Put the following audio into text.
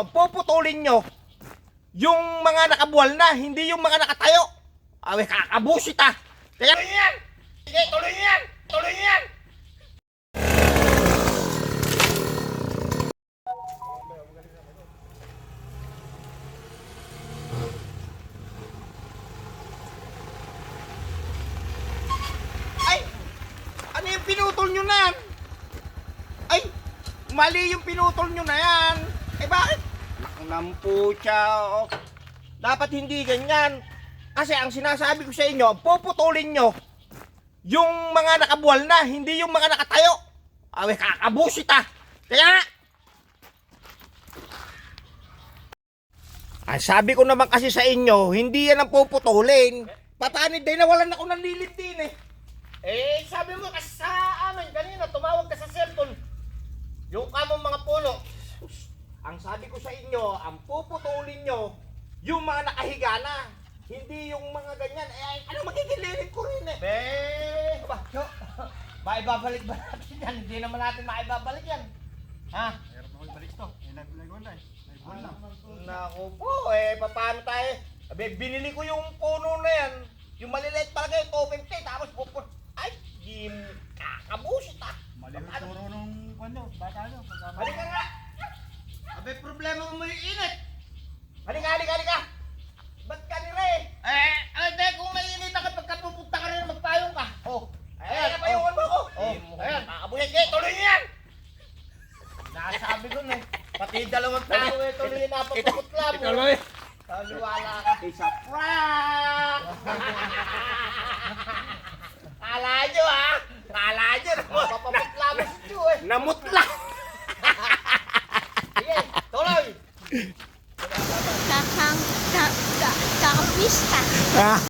Puputulin nyo yung mga nakabuwal na, hindi yung mga nakatayo. Awe, kakabusit ah. Kaya tuloy yan! Sige, tuloy yan! Tuloy yan! Ay! Ano yung pinutol nyo na yan? Ay! Mali yung pinutol nyo na yan. Eh bakit? Naknampo siya. Oh. Dapat hindi ganyan. Kasi ang sinasabi ko sa inyo, puputulin nyo yung mga nakabuwal na, hindi yung mga nakatayo. Awe, kakabusit ah. Kaya nga. Sabi ko naman kasi sa inyo, hindi yan ang puputulin. Paano din nawalan ako ng lilit din eh. Eh, sabi mo kasi sa amin kanina, tumawag ka sa cellphone. Yung kamong mga puno. Ang sabi ko sa inyo, ang puputulin nyo yung mga nakahiga na. Hindi yung mga ganyan. Eh, ano magiging lilit ko rin eh. Be, maibabalik ba natin yan? Hindi naman natin maibabalik yan. Ha? Meron ako ibalik to. Eh, naglagon na eh. Naibon lang. Naku po, eh, paano tayo? Abe, binili ko yung puno na yan. Yung maliliit talaga yung 250, tapos puput. Ay, Jim, kakabusit ah. Mali yung turo nung kwento. Bata nyo. Halika nga. Abe, problema mo yung init. Halika. Ba't ka nila eh? Hindi, kung mainit ka pagka pupunta ka rin, magpayong ka. Oh, ayan, napayungan mo ako. Ayan. Kakabusit eh, tuloy niyo yan. Nasabi ko na eh. Pati dalawang tao eh, tuloy na papaputla mo. Tuloy. Taliwala ka. It's a prank! Kala nyo ha? Kala nyo Papaputla mo si Chu eh. namutla! Sige, tuloy. Kakapista.